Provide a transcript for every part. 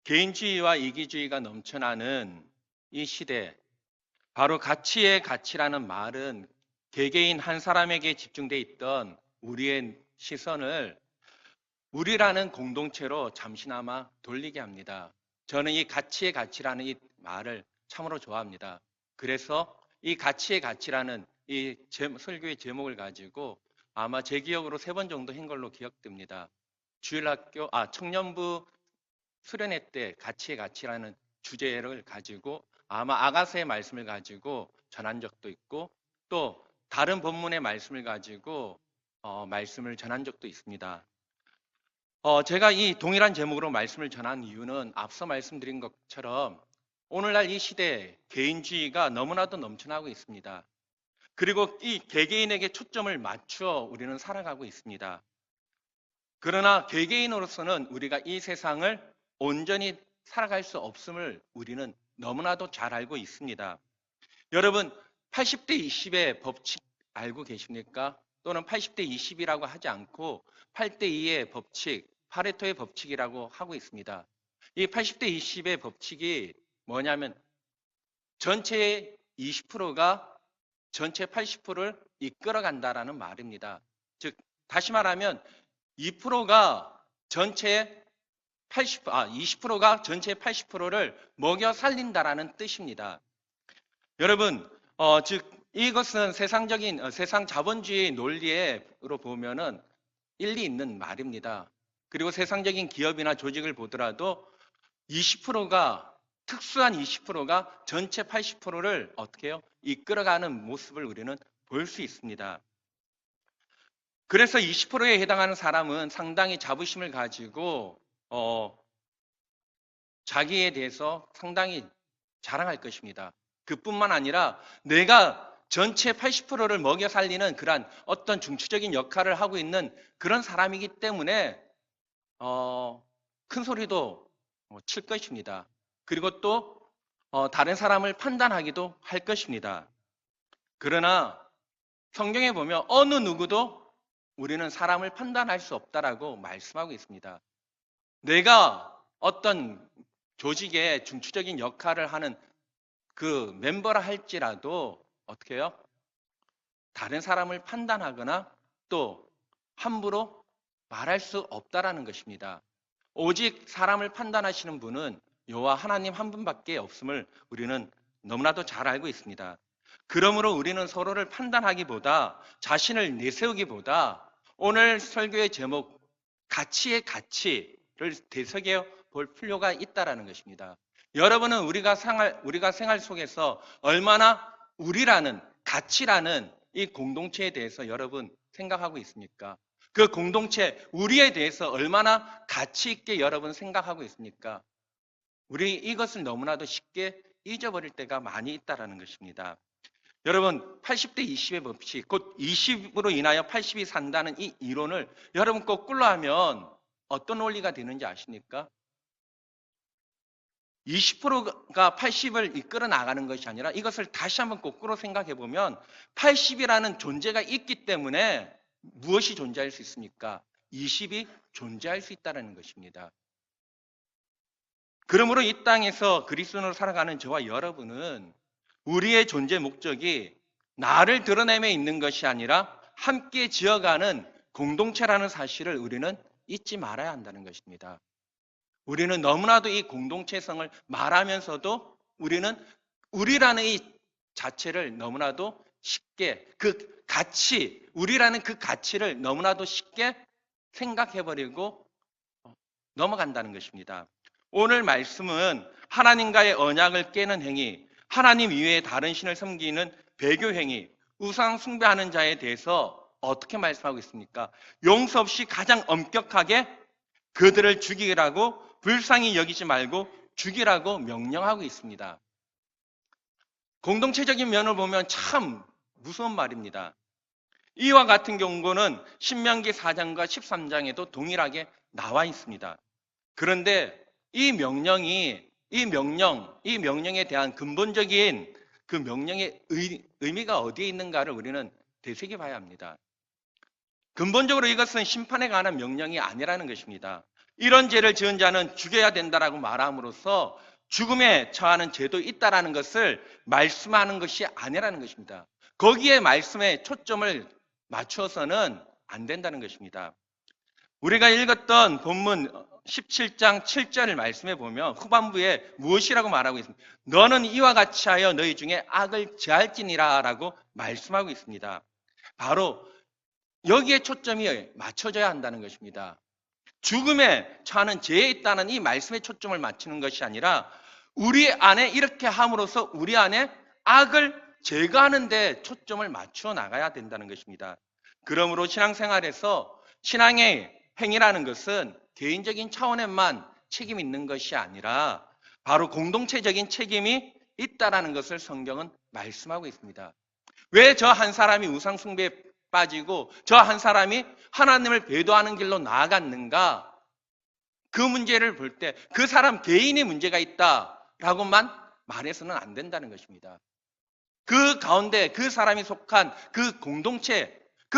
개인주의와 이기주의가 넘쳐나는 이 시대, 바로 가치의 가치라는 말은 개개인 한 사람에게 집중돼 있던 우리의 시선을 우리라는 공동체로 잠시나마 돌리게 합니다. 저는 이 가치의 가치라는 이 말을 참으로 좋아합니다. 그래서 이 가치의 가치라는 이 설교의 제목을 가지고 아마 제 기억으로 3번 정도 한 걸로 기억됩니다. 청년부 수련회 때 가치의 가치라는 주제를 가지고 아마 아가서의 말씀을 가지고 전한 적도 있고 또 다른 본문의 말씀을 가지고 말씀을 전한 적도 있습니다. 제가 이 동일한 제목으로 말씀을 전한 이유는 앞서 말씀드린 것처럼 오늘날 이 시대에 개인주의가 너무나도 넘쳐나고 있습니다. 그리고 이 개개인에게 초점을 맞추어 우리는 살아가고 있습니다. 그러나 개개인으로서는 우리가 이 세상을 온전히 살아갈 수 없음을 우리는 너무나도 잘 알고 있습니다. 여러분, 80대 20의 법칙 알고 계십니까? 또는 80대 20이라고 하지 않고 8대 2의 법칙, 파레토의 법칙이라고 하고 있습니다. 이 80대 20의 법칙이 뭐냐면 전체의 20%가 전체 80%를 이끌어간다라는 말입니다. 즉, 다시 말하면 2%가 전체 20%가 전체 80%를 먹여 살린다라는 뜻입니다. 여러분, 즉 이것은 세상 자본주의 논리로 보면은 일리 있는 말입니다. 그리고 세상적인 기업이나 조직을 보더라도 20%가 특수한 20%가 전체 80%를 어떻게 해요? 이끌어가는 모습을 우리는 볼 수 있습니다. 그래서 20%에 해당하는 사람은 상당히 자부심을 가지고 자기에 대해서 상당히 자랑할 것입니다. 그뿐만 아니라 내가 전체 80%를 먹여 살리는 그러한 어떤 중추적인 역할을 하고 있는 그런 사람이기 때문에 큰 소리도 칠 것입니다. 그리고 또 다른 사람을 판단하기도 할 것입니다. 그러나 성경에 보면 어느 누구도 우리는 사람을 판단할 수 없다라고 말씀하고 있습니다. 내가 어떤 조직의 중추적인 역할을 하는 그 멤버라 할지라도 어떻게 해요? 다른 사람을 판단하거나 또 함부로 말할 수 없다라는 것입니다. 오직 사람을 판단하시는 분은 여호와 하나님 한 분밖에 없음을 우리는 너무나도 잘 알고 있습니다. 그러므로 우리는 서로를 판단하기보다 자신을 내세우기보다 오늘 설교의 제목 가치의 가치를 되새겨 볼 필요가 있다라는 것입니다. 여러분은 우리가 생활 속에서 얼마나 우리라는 가치라는 이 공동체에 대해서 여러분 생각하고 있습니까? 그 공동체 우리에 대해서 얼마나 가치 있게 여러분 생각하고 있습니까? 우리 이것을 너무나도 쉽게 잊어버릴 때가 많이 있다라는 것입니다. 여러분 80대 20의 법칙, 곧 20으로 인하여 80이 산다는 이 이론을 여러분 거꾸로 하면 어떤 원리가 되는지 아십니까? 20%가 80을 이끌어 나가는 것이 아니라 이것을 다시 한번 거꾸로 생각해 보면 80이라는 존재가 있기 때문에 무엇이 존재할 수 있습니까? 20이 존재할 수 있다는 것입니다. 그러므로 이 땅에서 그리스도인으로 살아가는 저와 여러분은 우리의 존재 목적이 나를 드러내며 있는 것이 아니라 함께 지어가는 공동체라는 사실을 우리는 잊지 말아야 한다는 것입니다. 우리는 너무나도 이 공동체성을 말하면서도 우리는 우리라는 이 자체를 너무나도 쉽게 그 가치, 우리라는 그 가치를 너무나도 쉽게 생각해버리고 넘어간다는 것입니다. 오늘 말씀은 하나님과의 언약을 깨는 행위, 하나님 이외에 다른 신을 섬기는 배교 행위, 우상 숭배하는 자에 대해서 어떻게 말씀하고 있습니까? 용서 없이 가장 엄격하게 그들을 죽이라고 불쌍히 여기지 말고 죽이라고 명령하고 있습니다. 공동체적인 면을 보면 참 무서운 말입니다. 이와 같은 경고는 신명기 4장과 13장에도 동일하게 나와 있습니다. 그런데 이 명령에 대한 근본적인 그 명령의 의미가 어디에 있는가를 우리는 되새겨 봐야 합니다. 근본적으로 이것은 심판에 관한 명령이 아니라는 것입니다. 이런 죄를 지은 자는 죽여야 된다라고 말함으로써 죽음에 처하는 죄도 있다라는 것을 말씀하는 것이 아니라는 것입니다. 거기에 말씀에 초점을 맞추어서는 안 된다는 것입니다. 우리가 읽었던 본문 17장 7절을 말씀해 보면 후반부에 무엇이라고 말하고 있습니다. 너는 이와 같이 하여 너희 중에 악을 제할지니라 라고 말씀하고 있습니다. 바로 여기에 초점이 맞춰져야 한다는 것입니다. 죽음에 처하는 죄에 있다는 이 말씀에 초점을 맞추는 것이 아니라 우리 안에 이렇게 함으로써 우리 안에 악을 제거하는 데 초점을 맞추어 나가야 된다는 것입니다. 그러므로 신앙생활에서 신앙의 행위라는 것은 개인적인 차원에만 책임 있는 것이 아니라 바로 공동체적인 책임이 있다라는 것을 성경은 말씀하고 있습니다. 왜 저 한 사람이 우상 숭배에 빠지고 저 한 사람이 하나님을 배도하는 길로 나아갔는가? 그 문제를 볼 때 그 사람 개인의 문제가 있다라고만 말해서는 안 된다는 것입니다. 그 가운데 그 사람이 속한 그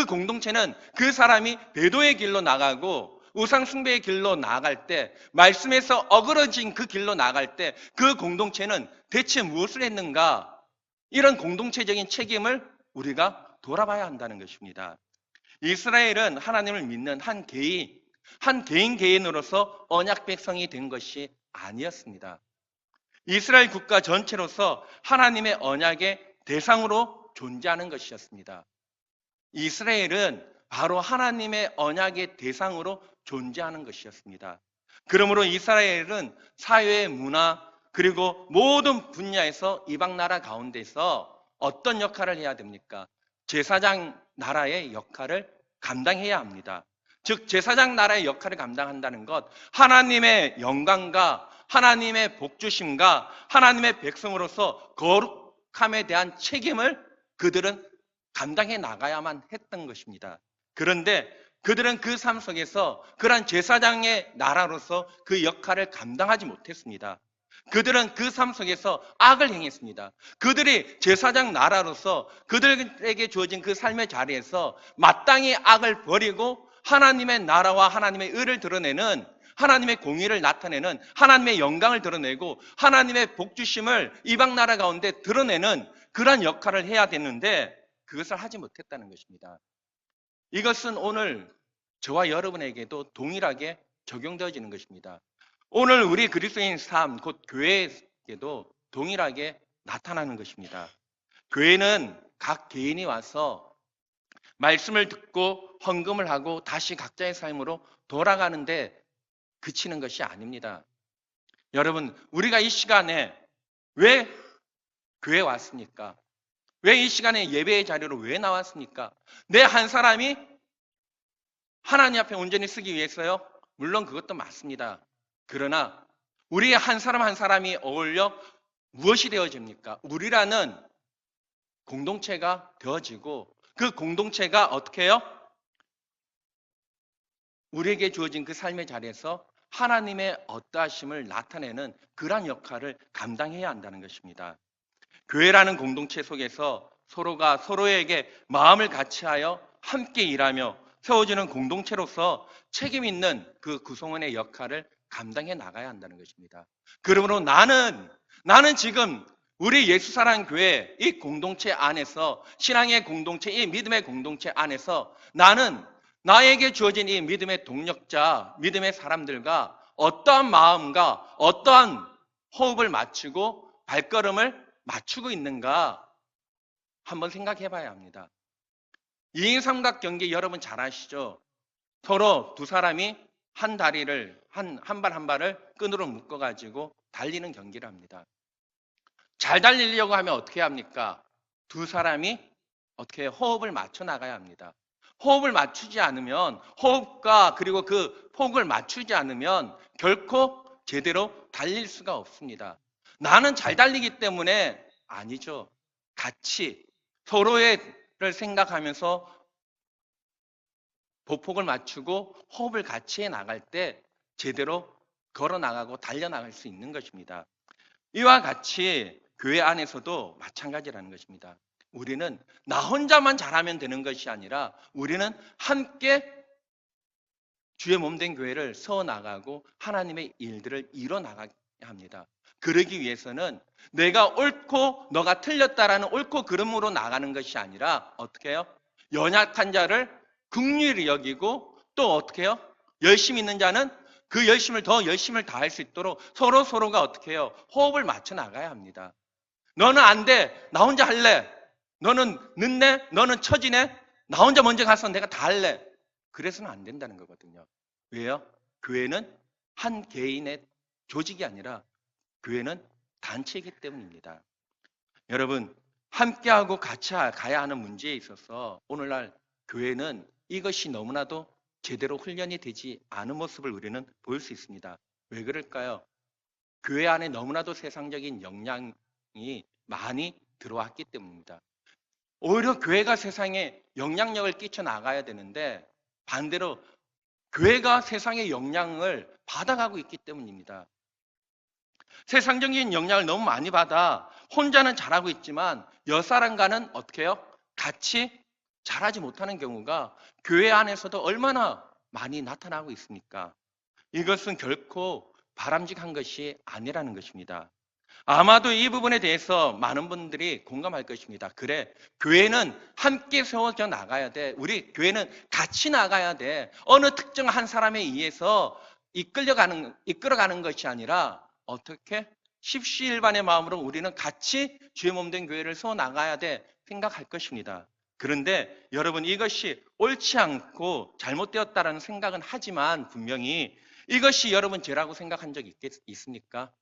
공동체는 그 사람이 배도의 길로 나가고 우상 숭배의 길로 나아갈 때, 말씀에서 어그러진 그 길로 나아갈 때 그 공동체는 대체 무엇을 했는가? 이런 공동체적인 책임을 우리가 돌아봐야 한다는 것입니다. 이스라엘은 하나님을 믿는 한 개인으로서 언약 백성이 된 것이 아니었습니다. 이스라엘 국가 전체로서 하나님의 언약의 대상으로 존재하는 것이었습니다. 이스라엘은 바로 하나님의 언약의 대상으로 존재하는 것이었습니다. 그러므로 이스라엘은 사회, 문화, 그리고 모든 분야에서 이방 나라 가운데서 어떤 역할을 해야 됩니까? 제사장 나라의 역할을 감당해야 합니다. 즉 제사장 나라의 역할을 감당한다는 것, 하나님의 영광과 하나님의 복주심과 하나님의 백성으로서 거룩함에 대한 책임을 그들은 감당해 나가야만 했던 것입니다. 그런데 그들은 그 삶 속에서 그러한 제사장의 나라로서 그 역할을 감당하지 못했습니다. 그들은 그 삶 속에서 악을 행했습니다. 그들이 제사장 나라로서 그들에게 주어진 그 삶의 자리에서 마땅히 악을 버리고 하나님의 나라와 하나님의 의를 드러내는, 하나님의 공의를 나타내는, 하나님의 영광을 드러내고 하나님의 복주심을 이방 나라 가운데 드러내는 그러한 역할을 해야 되는데 그것을 하지 못했다는 것입니다. 이것은 오늘 저와 여러분에게도 동일하게 적용되어지는 것입니다. 오늘 우리 그리스도인 삶, 곧 교회에게도 동일하게 나타나는 것입니다. 교회는 각 개인이 와서 말씀을 듣고 헌금을 하고 다시 각자의 삶으로 돌아가는데 그치는 것이 아닙니다. 여러분, 우리가 이 시간에 왜 교회에 왔습니까? 왜 이 시간에 예배의 자리로 왜 나왔습니까? 내 한 사람이 하나님 앞에 온전히 쓰기 위해서요? 물론 그것도 맞습니다. 그러나 우리 한 사람 한 사람이 어울려 무엇이 되어집니까? 우리라는 공동체가 되어지고 그 공동체가 어떻게 해요? 우리에게 주어진 그 삶의 자리에서 하나님의 어떠하심을 나타내는 그러한 역할을 감당해야 한다는 것입니다. 교회라는 공동체 속에서 서로가 서로에게 마음을 같이하여 함께 일하며 세워지는 공동체로서 책임 있는 그 구성원의 역할을 감당해 나가야 한다는 것입니다. 그러므로 나는 지금 우리 예수사랑교회 이 공동체 안에서, 신앙의 공동체, 이 믿음의 공동체 안에서 나는 나에게 주어진 이 믿음의 동력자, 믿음의 사람들과 어떠한 마음과 어떠한 호흡을 맞추고 발걸음을 맞추고 있는가 한번 생각해 봐야 합니다. 2인 삼각경기 여러분 잘 아시죠? 서로 두 사람이 한 다리를 한 발 한 발을 끈으로 묶어가지고 달리는 경기를 합니다. 잘 달리려고 하면 어떻게 합니까? 두 사람이 어떻게 호흡을 맞춰 나가야 합니다. 호흡을 맞추지 않으면, 호흡과 그리고 그 폭을 맞추지 않으면 결코 제대로 달릴 수가 없습니다. 나는 잘 달리기 때문에 아니죠. 같이 서로를 생각하면서 보폭을 맞추고 호흡을 같이 해 나갈 때 제대로 걸어 나가고 달려 나갈 수 있는 것입니다. 이와 같이 교회 안에서도 마찬가지라는 것입니다. 우리는 나 혼자만 잘하면 되는 것이 아니라 우리는 함께 주의 몸된 교회를 세워나가고 하나님의 일들을 이뤄나가야 합니다. 그러기 위해서는 내가 옳고 너가 틀렸다라는 옳고 그름으로 나가는 것이 아니라 어떻게 해요? 연약한 자를 긍휼히 여기고 또 어떻게 해요? 열심히 있는 자는 그 열심을 더 열심을 다할 수 있도록 서로가 어떻게 해요? 호흡을 맞춰 나가야 합니다. 너는 안 돼. 나 혼자 할래. 너는 늦네. 너는 처지네. 나 혼자 먼저 가서 내가 다 할래. 그래서는 안 된다는 거거든요. 왜요? 교회는 한 개인의 조직이 아니라 교회는 단체이기 때문입니다. 여러분, 함께하고 같이 가야 하는 문제에 있어서 오늘날 교회는 이것이 너무나도 제대로 훈련이 되지 않은 모습을 우리는 보일 수 있습니다. 왜 그럴까요? 교회 안에 너무나도 세상적인 영향이 많이 들어왔기 때문입니다. 오히려 교회가 세상에 영향력을 끼쳐 나가야 되는데 반대로 교회가 세상의 영향을 받아가고 있기 때문입니다. 세상적인 영향을 너무 많이 받아 혼자는 잘하고 있지만 옆사람과는 어떻게 해요? 같이 잘하지 못하는 경우가 교회 안에서도 얼마나 많이 나타나고 있습니까? 이것은 결코 바람직한 것이 아니라는 것입니다. 아마도 이 부분에 대해서 많은 분들이 공감할 것입니다. 그래, 교회는 함께 세워져 나가야 돼. 우리 교회는 같이 나가야 돼. 어느 특정 한 사람에 의해서 이끌어가는 것이 아니라 어떻게 십시일반의 마음으로 우리는 같이 주의 몸된 교회를 세워 나가야 돼 생각할 것입니다. 그런데 여러분, 이것이 옳지 않고 잘못되었다라는 생각은 하지만 분명히 이것이 여러분 죄라고 생각한 적 있습니까?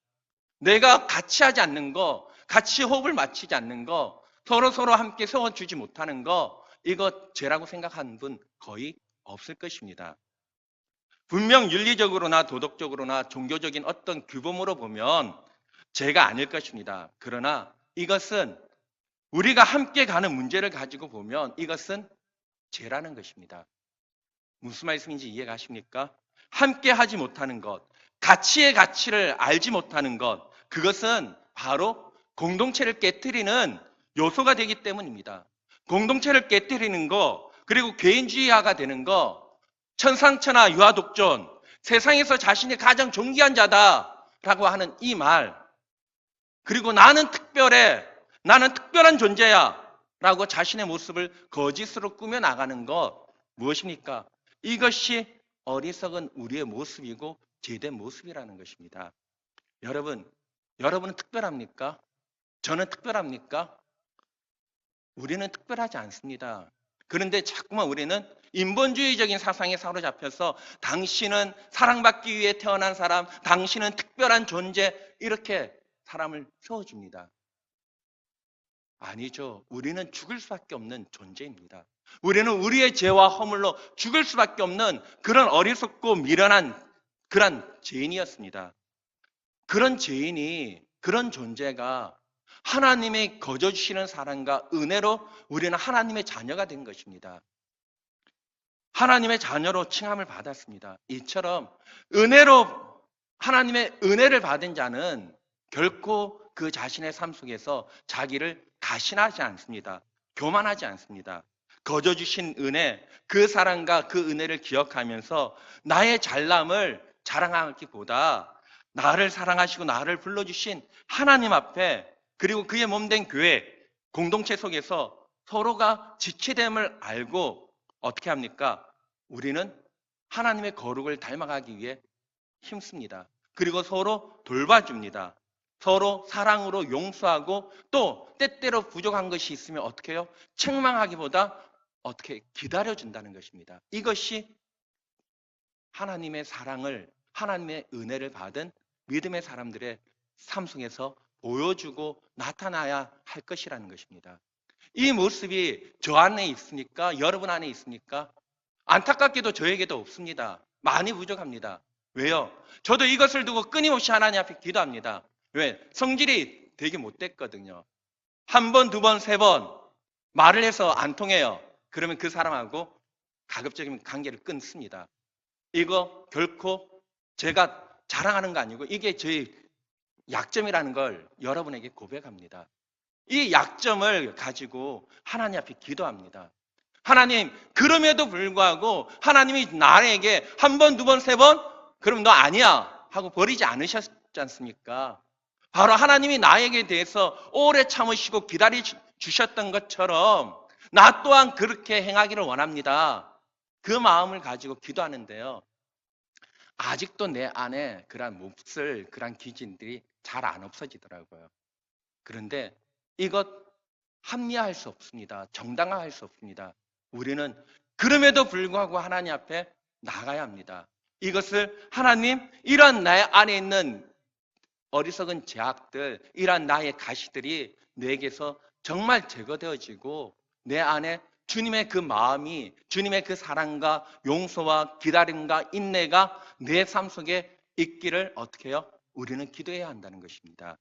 내가 같이 하지 않는 거, 같이 호흡을 맞추지 않는 거, 서로 함께 세워주지 못하는 거, 이거 죄라고 생각하는 분 거의 없을 것입니다. 분명 윤리적으로나 도덕적으로나 종교적인 어떤 규범으로 보면 죄가 아닐 것입니다. 그러나 이것은 우리가 함께 가는 문제를 가지고 보면 이것은 죄라는 것입니다. 무슨 말씀인지 이해가십니까? 함께 하지 못하는 것, 가치의 가치를 알지 못하는 것, 그것은 바로 공동체를 깨뜨리는 요소가 되기 때문입니다. 공동체를 깨뜨리는 거, 그리고 개인주의화가 되는 거, 천상천하 유아독존, 세상에서 자신이 가장 존귀한 자다라고 하는 이 말, 그리고 나는 특별해, 나는 특별한 존재야 라고 자신의 모습을 거짓으로 꾸며나가는 것, 무엇입니까? 이것이 어리석은 우리의 모습이고 죄된 모습이라는 것입니다. 여러분은 특별합니까? 저는 특별합니까? 우리는 특별하지 않습니다. 그런데 자꾸만 우리는 인본주의적인 사상에 사로잡혀서 당신은 사랑받기 위해 태어난 사람, 당신은 특별한 존재, 이렇게 사람을 세워줍니다. 아니죠. 우리는 죽을 수밖에 없는 존재입니다. 우리는 우리의 죄와 허물로 죽을 수밖에 없는 그런 어리석고 미련한 그런 죄인이었습니다. 그런 죄인이, 그런 존재가 하나님의 거저 주시는 사랑과 은혜로 우리는 하나님의 자녀가 된 것입니다. 하나님의 자녀로 칭함을 받았습니다. 이처럼 은혜로 하나님의 은혜를 받은 자는 결코 그 자신의 삶 속에서 자기를 가신하지 않습니다. 교만하지 않습니다. 거저 주신 은혜, 그 사랑과 그 은혜를 기억하면서 나의 잘남을 자랑하기보다 나를 사랑하시고 나를 불러주신 하나님 앞에, 그리고 그의 몸된 교회, 공동체 속에서 서로가 지체됨을 알고 어떻게 합니까? 우리는 하나님의 거룩을 닮아가기 위해 힘씁니다. 그리고 서로 돌봐줍니다. 서로 사랑으로 용서하고 또 때때로 부족한 것이 있으면 어떻게 해요? 책망하기보다 어떻게 기다려준다는 것입니다. 이것이 하나님의 사랑을, 하나님의 은혜를 받은 믿음의 사람들의 삶 속에서 보여주고 나타나야 할 것이라는 것입니다. 이 모습이 저 안에 있습니까? 여러분 안에 있습니까? 안타깝게도 저에게도 없습니다. 많이 부족합니다. 왜요? 저도 이것을 두고 끊임없이 하나님 앞에 기도합니다. 왜? 성질이 되게 못됐거든요. 한 번, 두 번, 세 번 말을 해서 안 통해요. 그러면 그 사람하고 가급적이면 관계를 끊습니다. 이거 결코 제가 자랑하는 거 아니고 이게 저희 약점이라는 걸 여러분에게 고백합니다. 이 약점을 가지고 하나님 앞에 기도합니다. 하나님, 그럼에도 불구하고 하나님이 나에게 한 번, 두 번, 세 번, 그럼 너 아니야 하고 버리지 않으셨지 않습니까? 바로 하나님이 나에게 대해서 오래 참으시고 기다려 주셨던 것처럼 나 또한 그렇게 행하기를 원합니다. 그 마음을 가지고 기도하는데요. 아직도 내 안에 그러한 몹쓸 그러한 기질들이 잘 안 없어지더라고요. 그런데 이것 합리화할 수 없습니다. 정당화할 수 없습니다. 우리는 그럼에도 불구하고 하나님 앞에 나가야 합니다. 이것을 하나님, 이런 나의 안에 있는 어리석은 죄악들, 이러한 나의 가시들이 내게서 정말 제거되어지고 내 안에 주님의 그 마음이, 주님의 그 사랑과 용서와 기다림과 인내가 내 삶 속에 있기를 어떻게 해요? 우리는 기도해야 한다는 것입니다.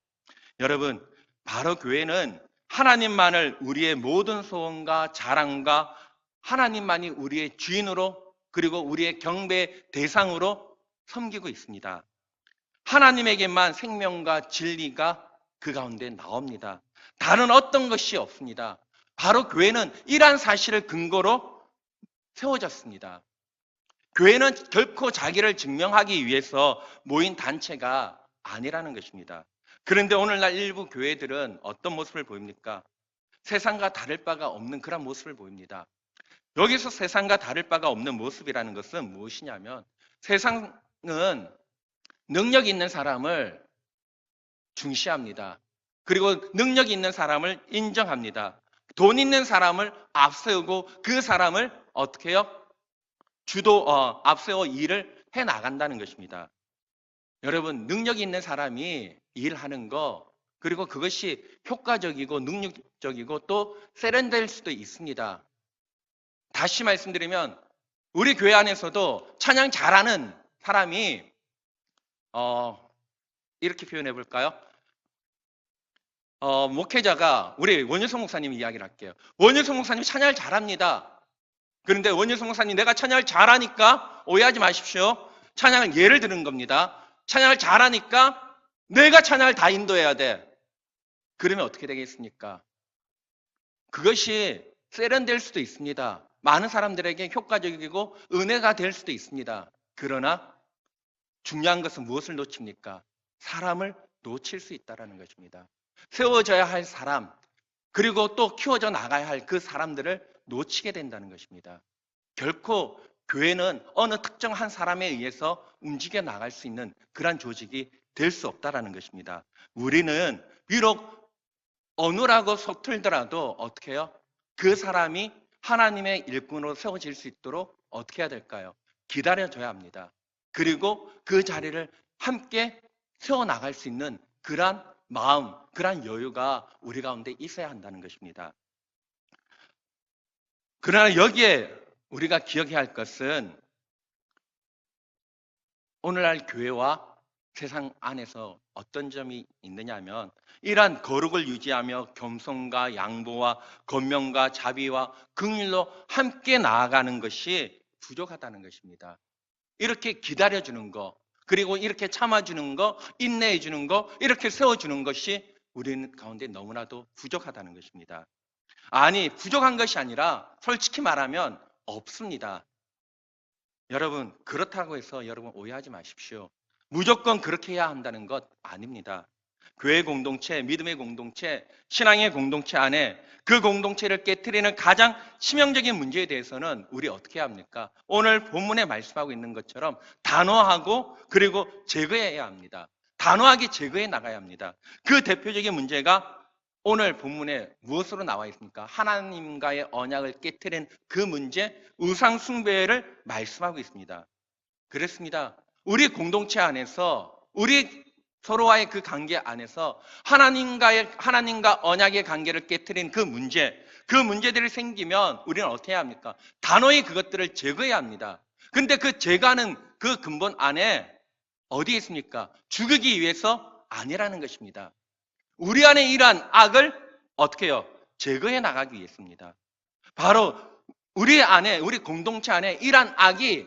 여러분, 바로 교회는 하나님만을 우리의 모든 소원과 자랑과 하나님만이 우리의 주인으로, 그리고 우리의 경배 대상으로 섬기고 있습니다. 하나님에게만 생명과 진리가 그 가운데 나옵니다. 다른 어떤 것이 없습니다. 바로 교회는 이러한 사실을 근거로 세워졌습니다. 교회는 결코 자기를 증명하기 위해서 모인 단체가 아니라는 것입니다. 그런데 오늘날 일부 교회들은 어떤 모습을 보입니까? 세상과 다를 바가 없는 그런 모습을 보입니다. 여기서 세상과 다를 바가 없는 모습이라는 것은 무엇이냐면, 세상은 능력 있는 사람을 중시합니다. 그리고 능력 있는 사람을 인정합니다. 돈 있는 사람을 앞세우고 그 사람을 어떻게 해요? 앞세워 일을 해 나간다는 것입니다. 여러분, 능력 있는 사람이 일하는 거, 그리고 그것이 효과적이고 능력적이고 또 세련될 수도 있습니다. 다시 말씀드리면 우리 교회 안에서도 찬양 잘하는 사람이 이렇게 표현해 볼까요? 목회자가, 우리 원유성 목사님 이야기를 할게요. 원유성 목사님 찬양을 잘합니다. 그런데 원유성 목사님, 내가 찬양을 잘하니까, 오해하지 마십시오. 찬양을 예를 드는 겁니다. 찬양을 잘하니까 내가 찬양을 다 인도해야 돼. 그러면 어떻게 되겠습니까? 그것이 세련될 수도 있습니다. 많은 사람들에게 효과적이고 은혜가 될 수도 있습니다. 그러나 중요한 것은 무엇을 놓칩니까? 사람을 놓칠 수 있다는 것입니다. 세워져야 할 사람, 그리고 또 키워져 나가야 할 그 사람들을 놓치게 된다는 것입니다. 결코 교회는 어느 특정한 사람에 의해서 움직여 나갈 수 있는 그러한 조직이 될 수 없다는 것입니다. 우리는 비록 어느라고 서툴더라도 어떻게 해요? 그 사람이 하나님의 일꾼으로 세워질 수 있도록 어떻게 해야 될까요? 기다려줘야 합니다. 그리고 그 자리를 함께 세워나갈 수 있는 그러한 마음, 그러한 여유가 우리 가운데 있어야 한다는 것입니다. 그러나 여기에 우리가 기억해야 할 것은 오늘날 교회와 세상 안에서 어떤 점이 있느냐 하면, 이러한 거룩을 유지하며 겸손과 양보와 권면과 자비와 긍휼로 함께 나아가는 것이 부족하다는 것입니다. 이렇게 기다려주는 거, 그리고 이렇게 참아주는 거, 인내해주는 거, 이렇게 세워주는 것이 우리 가운데 너무나도 부족하다는 것입니다. 아니, 부족한 것이 아니라 솔직히 말하면 없습니다. 여러분, 그렇다고 해서 여러분 오해하지 마십시오. 무조건 그렇게 해야 한다는 것 아닙니다. 교회 공동체, 믿음의 공동체, 신앙의 공동체 안에 그 공동체를 깨트리는 가장 치명적인 문제에 대해서는 우리 어떻게 해야 합니까? 오늘 본문에 말씀하고 있는 것처럼 단호하고 그리고 제거해야 합니다. 단호하게 제거해 나가야 합니다. 그 대표적인 문제가 오늘 본문에 무엇으로 나와 있습니까? 하나님과의 언약을 깨트린 그 문제, 우상 숭배를 말씀하고 있습니다. 그렇습니다. 우리 공동체 안에서, 우리 서로와의 그 관계 안에서 하나님과 언약의 관계를 깨트린 그 문제들이 생기면 우리는 어떻게 해야 합니까? 단호히 그것들을 제거해야 합니다. 근데 그 제거하는 그 근본 안에 어디에 있습니까? 죽이기 위해서 아니라는 것입니다. 우리 안에 이러한 악을 어떻게 해요? 제거해 나가기 위해서입니다. 바로 우리 안에, 우리 공동체 안에 이러한 악이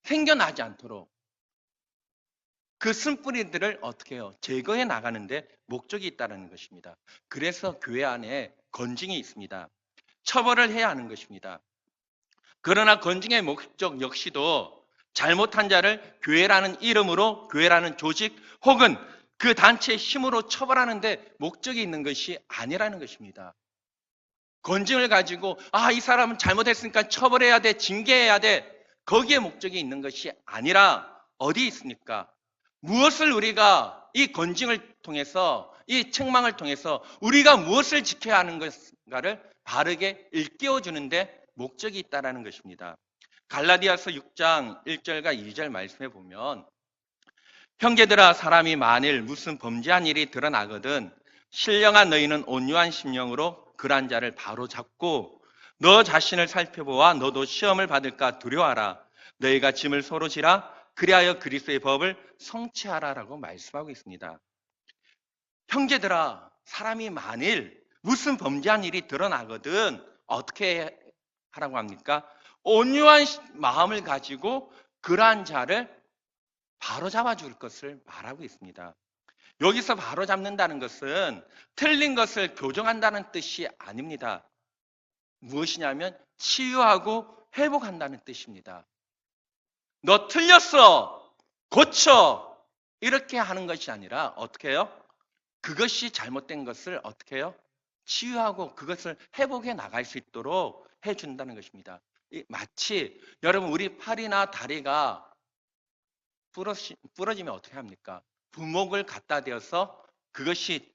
생겨나지 않도록 그 쓴뿌리들을 어떻게 해요? 제거해 나가는데 목적이 있다는 것입니다. 그래서 교회 안에 건징이 있습니다. 처벌을 해야 하는 것입니다. 그러나 건증의 목적 역시도 잘못한 자를 교회라는 이름으로, 교회라는 조직 혹은 그 단체의 힘으로 처벌하는데 목적이 있는 것이 아니라는 것입니다. 건증을 가지고 이 사람은 잘못했으니까 처벌해야 돼, 징계해야 돼, 거기에 목적이 있는 것이 아니라 어디 있습니까? 무엇을 우리가 이 건증을 통해서, 이 책망을 통해서 우리가 무엇을 지켜야 하는 것인가를 바르게 일깨워 주는데 목적이 있다는 것입니다. 갈라디아서 6장 1절과 2절 말씀해 보면, 형제들아, 사람이 만일 무슨 범죄한 일이 드러나거든 신령한 너희는 온유한 심령으로 그러한 자를 바로 잡고 너 자신을 살펴보아 너도 시험을 받을까 두려워하라. 너희가 짐을 서로 지라. 그리하여 그리스도의 법을 성취하라라고 말씀하고 있습니다. 형제들아, 사람이 만일 무슨 범죄한 일이 드러나거든 어떻게 하라고 합니까? 온유한 마음을 가지고 그러한 자를 바로 잡아줄 것을 말하고 있습니다. 여기서 바로 잡는다는 것은 틀린 것을 교정한다는 뜻이 아닙니다. 무엇이냐면 치유하고 회복한다는 뜻입니다. 너 틀렸어, 고쳐, 이렇게 하는 것이 아니라 어떻게 해요? 그것이 잘못된 것을 어떻게 해요? 치유하고 그것을 회복해 나갈 수 있도록 해준다는 것입니다. 마치 여러분, 우리 팔이나 다리가 부러지면 어떻게 합니까? 부목을 갖다 대어서 그것이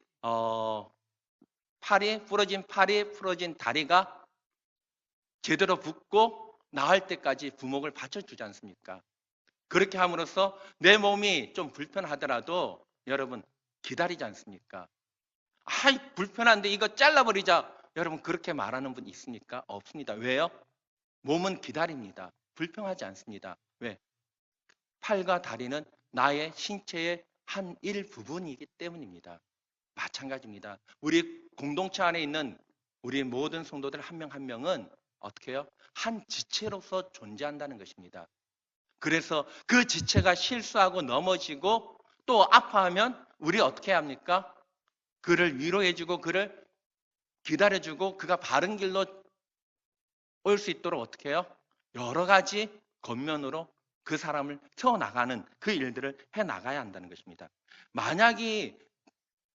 부러진 팔이, 부러진 다리가 제대로 붙고 나을 때까지 부목을 받쳐주지 않습니까? 그렇게 함으로써 내 몸이 좀 불편하더라도 여러분 기다리지 않습니까? 불편한데 이거 잘라버리자. 여러분 그렇게 말하는 분 있습니까? 없습니다. 왜요? 몸은 기다립니다. 불평하지 않습니다. 왜? 팔과 다리는 나의 신체의 한 일부분이기 때문입니다. 마찬가지입니다. 우리 공동체 안에 있는 우리 모든 성도들 한 명 한 명은 어떻게 해요? 한 지체로서 존재한다는 것입니다. 그래서 그 지체가 실수하고 넘어지고 또 아파하면 우리 어떻게 합니까? 그를 위로해주고 그를 기다려주고 그가 바른 길로 올 수 있도록 어떻게 해요? 여러 가지 겉면으로 그 사람을 세워나가는 그 일들을 해나가야 한다는 것입니다. 만약에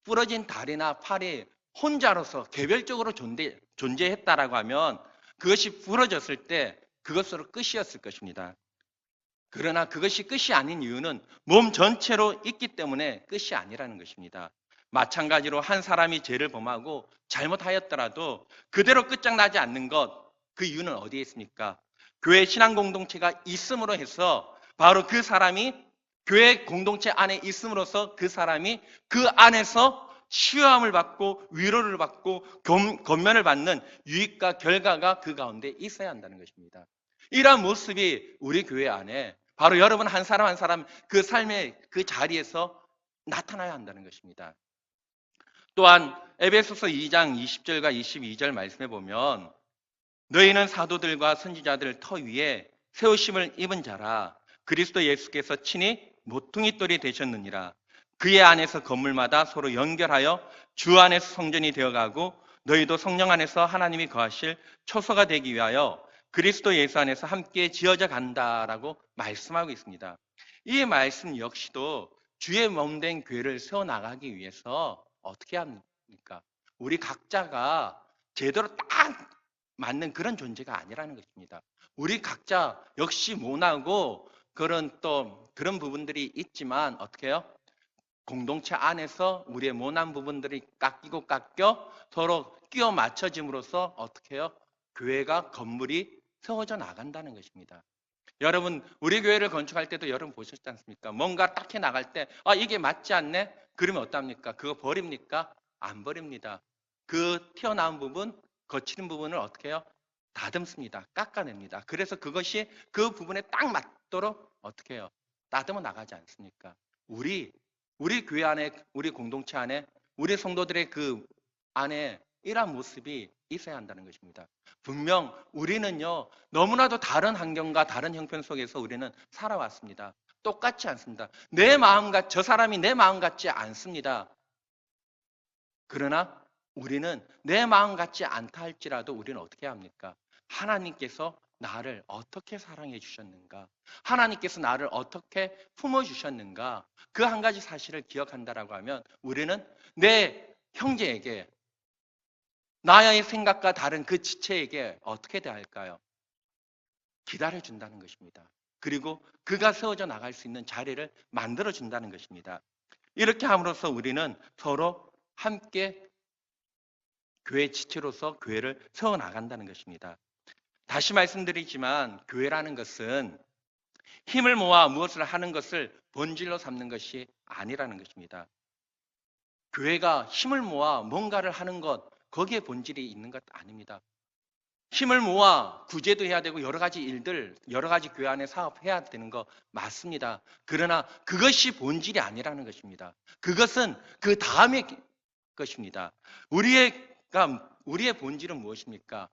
부러진 다리나 팔이 혼자로서 개별적으로 존재했다라고 하면 그것이 부러졌을 때 그것으로 끝이었을 것입니다. 그러나 그것이 끝이 아닌 이유는 몸 전체로 있기 때문에 끝이 아니라는 것입니다. 마찬가지로 한 사람이 죄를 범하고 잘못하였더라도 그대로 끝장나지 않는 것, 그 이유는 어디에 있습니까? 교회 신앙 공동체가 있음으로 해서 바로 그 사람이 교회 공동체 안에 있음으로써 그 사람이 그 안에서 치유함을 받고 위로를 받고 권면을 받는 유익과 결과가 그 가운데 있어야 한다는 것입니다. 이러한 모습이 우리 교회 안에 바로 여러분 한 사람 한 사람 그 삶의 그 자리에서 나타나야 한다는 것입니다. 또한 에베소서 2장 20절과 22절 말씀해 보면 너희는 사도들과 선지자들 터 위에 세우심을 입은 자라. 그리스도 예수께서 친히 모퉁이 돌이 되셨느니라. 그의 안에서 건물마다 서로 연결하여 주 안에서 성전이 되어가고 너희도 성령 안에서 하나님이 거하실 초소가 되기 위하여 그리스도 예수 안에서 함께 지어져 간다라고 말씀하고 있습니다. 이 말씀 역시도 주의 몸된 교회를 세워나가기 위해서 어떻게 합니까? 우리 각자가 제대로 딱 맞는 그런 존재가 아니라는 것입니다. 우리 각자 역시 모나고 그런 부분들이 있지만 어떻게 해요? 공동체 안에서 우리의 모난 부분들이 깎여 서로 끼워 맞춰짐으로써 어떻게 해요? 교회가 건물이 세워져 나간다는 것입니다. 여러분 우리 교회를 건축할 때도 여러분 보셨지 않습니까? 뭔가 딱 해 나갈 때 이게 맞지 않네? 그러면 어떡합니까? 그거 버립니까? 안 버립니다. 그 튀어나온 부분, 거치는 부분을 어떻게 해요? 다듬습니다. 깎아냅니다. 그래서 그것이 그 부분에 딱 맞도록 어떻게 해요? 다듬어 나가지 않습니까? 우리 교회 안에, 우리 공동체 안에, 우리 성도들의 그 안에 이러한 모습이 있어야 한다는 것입니다. 분명 우리는요, 너무나도 다른 환경과 다른 형편 속에서 우리는 살아왔습니다. 똑같지 않습니다. 저 사람이 내 마음 같지 않습니다. 그러나 우리는 내 마음 같지 않다 할지라도 우리는 어떻게 합니까? 하나님께서 나를 어떻게 사랑해 주셨는가? 하나님께서 나를 어떻게 품어 주셨는가? 그 한 가지 사실을 기억한다라고 하면 우리는 내 형제에게 나의 생각과 다른 그 지체에게 어떻게 대할까요? 기다려 준다는 것입니다. 그리고 그가 세워져 나갈 수 있는 자리를 만들어 준다는 것입니다. 이렇게 함으로써 우리는 서로 함께 교회 지체로서 교회를 세워 나간다는 것입니다. 다시 말씀드리지만 교회라는 것은 힘을 모아 무엇을 하는 것을 본질로 삼는 것이 아니라는 것입니다. 교회가 힘을 모아 뭔가를 하는 것, 거기에 본질이 있는 것 아닙니다. 힘을 모아 구제도 해야 되고 여러 가지 일들, 여러 가지 교회 안에 사업해야 되는 거 맞습니다. 그러나 그것이 본질이 아니라는 것입니다. 그것은 그 다음의 것입니다. 우리의 본질은 무엇입니까?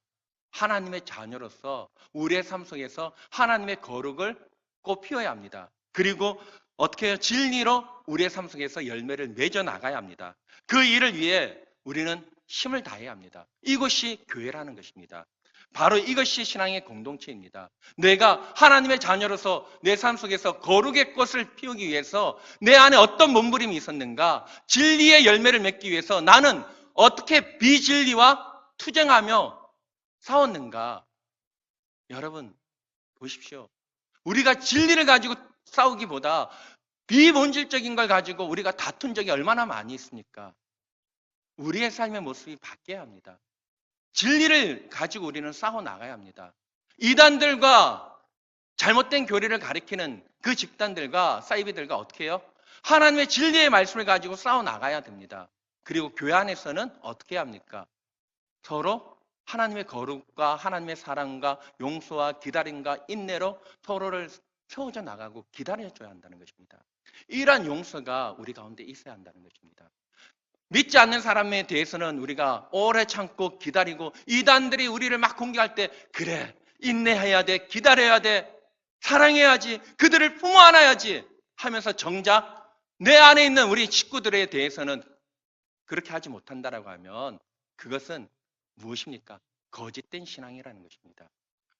하나님의 자녀로서 우리의 삶 속에서 하나님의 거룩을 꽃피워야 합니다. 그리고 어떻게 해요? 진리로 우리의 삶 속에서 열매를 맺어 나가야 합니다. 그 일을 위해 우리는 힘을 다해야 합니다. 이것이 교회라는 것입니다. 바로 이것이 신앙의 공동체입니다. 내가 하나님의 자녀로서 내 삶 속에서 거룩의 꽃을 피우기 위해서 내 안에 어떤 몸부림이 있었는가? 진리의 열매를 맺기 위해서 나는 어떻게 비진리와 투쟁하며 싸웠는가? 여러분 보십시오. 우리가 진리를 가지고 싸우기보다 비본질적인 걸 가지고 우리가 다툰 적이 얼마나 많이 있습니까? 우리의 삶의 모습이 바뀌어야 합니다. 진리를 가지고 우리는 싸워 나가야 합니다. 이단들과 잘못된 교리를 가리키는 그 집단들과 사이비들과 어떻게 해요? 하나님의 진리의 말씀을 가지고 싸워 나가야 됩니다. 그리고 교회 안에서는 어떻게 합니까? 서로 하나님의 거룩과 하나님의 사랑과 용서와 기다림과 인내로 서로를 세워져 나가고 기다려줘야 한다는 것입니다. 이러한 용서가 우리 가운데 있어야 한다는 것입니다. 믿지 않는 사람에 대해서는 우리가 오래 참고 기다리고 이단들이 우리를 막 공격할 때 그래 인내해야 돼 기다려야 돼 사랑해야지 그들을 품어 안아야지 하면서 정작 내 안에 있는 우리 식구들에 대해서는 그렇게 하지 못한다라고 하면 그것은 무엇입니까? 거짓된 신앙이라는 것입니다.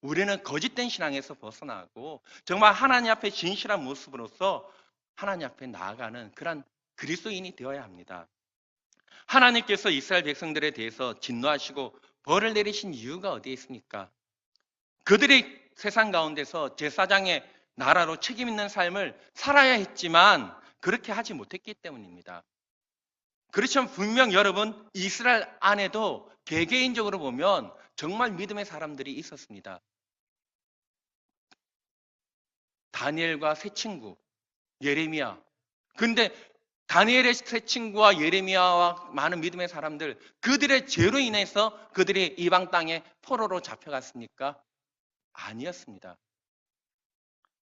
우리는 거짓된 신앙에서 벗어나고 정말 하나님 앞에 진실한 모습으로서 하나님 앞에 나아가는 그런 그리스도인이 되어야 합니다. 하나님께서 이스라엘 백성들에 대해서 진노하시고 벌을 내리신 이유가 어디에 있습니까? 그들이 세상 가운데서 제사장의 나라로 책임 있는 삶을 살아야 했지만 그렇게 하지 못했기 때문입니다. 그렇지만 분명 여러분 이스라엘 안에도 개개인적으로 보면 정말 믿음의 사람들이 있었습니다. 다니엘과 세 친구, 예레미야. 근데 다니엘의 세 친구와 예레미야와 많은 믿음의 사람들, 그들의 죄로 인해서 그들이 이방 땅에 포로로 잡혀갔습니까? 아니었습니다.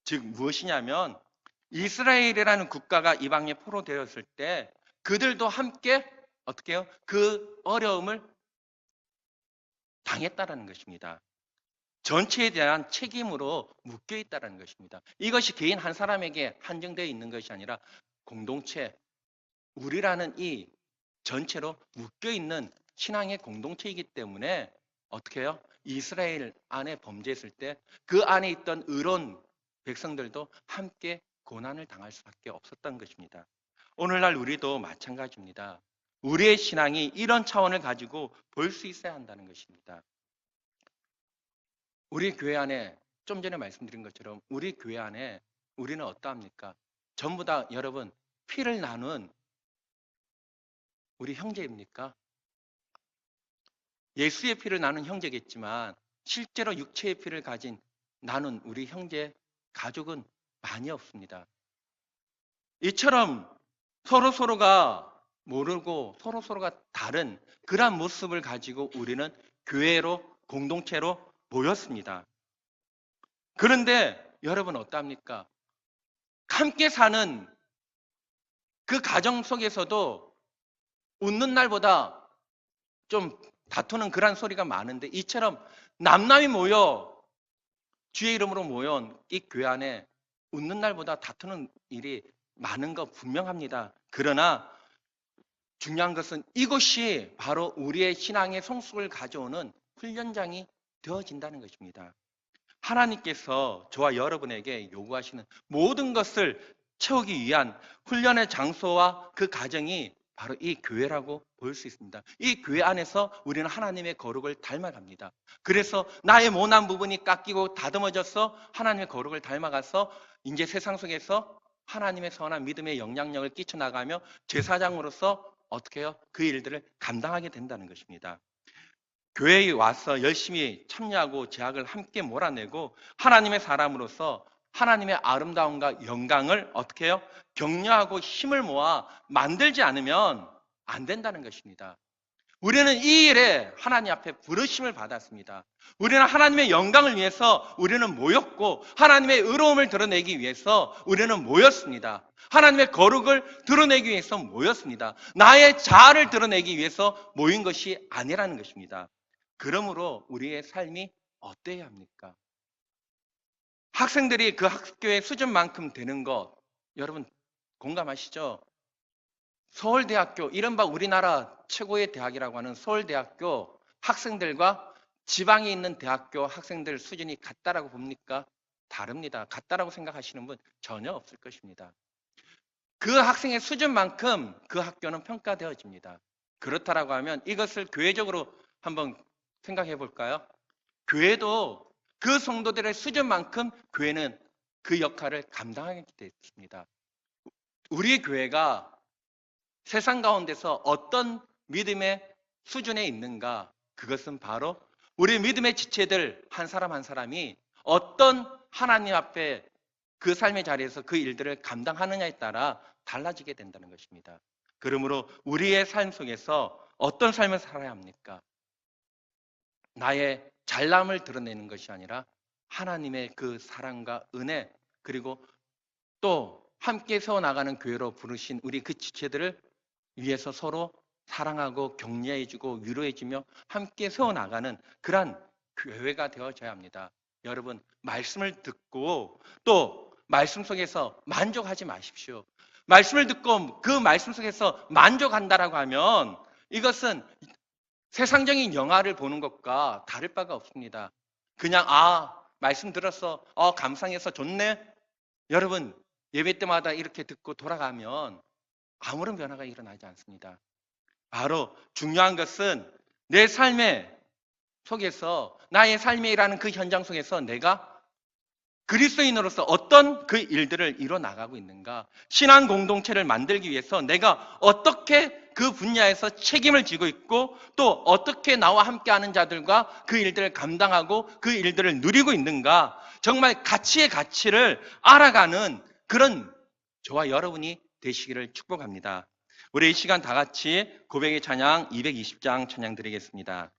즉 무엇이냐면 이스라엘이라는 국가가 이방에 포로되었을 때 그들도 함께 어떻게 해요? 그 어려움을 당했다라는 것입니다. 전체에 대한 책임으로 묶여 있다는 것입니다. 이것이 개인 한 사람에게 한정되어 있는 것이 아니라 공동체, 우리라는 이 전체로 묶여 있는 신앙의 공동체이기 때문에 어떻게 해요? 이스라엘 안에 범죄했을 때 그 안에 있던 의로운 백성들도 함께 고난을 당할 수밖에 없었던 것입니다. 오늘날 우리도 마찬가지입니다. 우리의 신앙이 이런 차원을 가지고 볼 수 있어야 한다는 것입니다. 우리 교회 안에 좀 전에 말씀드린 것처럼 우리 교회 안에 우리는 어떠합니까? 전부 다 여러분 피를 나눈 우리 형제입니까? 예수의 피를 나눈 형제겠지만 실제로 육체의 피를 가진 나눈 우리 형제 가족은 많이 없습니다. 이처럼 서로가 모르고 서로가 다른 그러한 모습을 가지고 우리는 교회로 공동체로 모였습니다. 그런데 여러분 어떠합니까? 함께 사는 그 가정 속에서도 웃는 날보다 좀 다투는 그런 소리가 많은데 이처럼 남남이 모여 주의 이름으로 모여온 이 교회 안에 웃는 날보다 다투는 일이 많은 거 분명합니다. 그러나 중요한 것은 이것이 바로 우리의 신앙의 성숙을 가져오는 훈련장이 되어진다는 것입니다. 하나님께서 저와 여러분에게 요구하시는 모든 것을 채우기 위한 훈련의 장소와 그 과정이 바로 이 교회라고 볼 수 있습니다. 이 교회 안에서 우리는 하나님의 거룩을 닮아갑니다. 그래서 나의 모난 부분이 깎이고 다듬어져서 하나님의 거룩을 닮아가서 이제 세상 속에서 하나님의 선한 믿음의 영향력을 끼쳐나가며 제사장으로서 어떻게 해요? 그 일들을 감당하게 된다는 것입니다. 교회에 와서 열심히 참여하고 제약을 함께 몰아내고 하나님의 사람으로서 하나님의 아름다움과 영광을 어떻게 해요? 격려하고 힘을 모아 만들지 않으면 안 된다는 것입니다. 우리는 이 일에 하나님 앞에 부르심을 받았습니다. 우리는 하나님의 영광을 위해서 우리는 모였고 하나님의 의로움을 드러내기 위해서 우리는 모였습니다. 하나님의 거룩을 드러내기 위해서 모였습니다. 나의 자아를 드러내기 위해서 모인 것이 아니라는 것입니다. 그러므로 우리의 삶이 어때야 합니까? 학생들이 그 학교의 수준만큼 되는 것, 여러분 공감하시죠? 서울대학교, 이른바 우리나라 최고의 대학이라고 하는 서울대학교 학생들과 지방에 있는 대학교 학생들 수준이 같다라고 봅니까? 다릅니다. 같다라고 생각하시는 분 전혀 없을 것입니다. 그 학생의 수준만큼 그 학교는 평가되어집니다. 그렇다라고 하면 이것을 교회적으로 한번 생각해 볼까요? 교회도 그 성도들의 수준만큼 교회는 그 역할을 감당하게 되어 있습니다. 우리 교회가 세상 가운데서 어떤 믿음의 수준에 있는가? 그것은 바로 우리 믿음의 지체들 한 사람 한 사람이 어떤 하나님 앞에 그 삶의 자리에서 그 일들을 감당하느냐에 따라 달라지게 된다는 것입니다. 그러므로 우리의 삶 속에서 어떤 삶을 살아야 합니까? 나의 잘남을 드러내는 것이 아니라 하나님의 그 사랑과 은혜, 그리고 또 함께 세워나가는 교회로 부르신 우리 그 지체들을 위해서 서로 사랑하고 격려해주고 위로해주며 함께 세워나가는 그러한 교회가 되어져야 합니다. 여러분, 말씀을 듣고 또 말씀 속에서 만족하지 마십시오. 말씀을 듣고 그 말씀 속에서 만족한다라고 하면 이것은 세상적인 영화를 보는 것과 다를 바가 없습니다. 그냥 말씀 들었어. 감상해서 좋네. 여러분, 예배 때마다 이렇게 듣고 돌아가면 아무런 변화가 일어나지 않습니다. 바로 중요한 것은 내 삶의 속에서, 나의 삶이라는 그 현장 속에서 내가 그리스도인으로서 어떤 그 일들을 이뤄나가고 있는가, 신앙 공동체를 만들기 위해서 내가 어떻게 그 분야에서 책임을 지고 있고 또 어떻게 나와 함께하는 자들과 그 일들을 감당하고 그 일들을 누리고 있는가, 정말 가치의 가치를 알아가는 그런 저와 여러분이 되시기를 축복합니다. 우리 이 시간 다 같이 고백의 찬양 220장 찬양 드리겠습니다.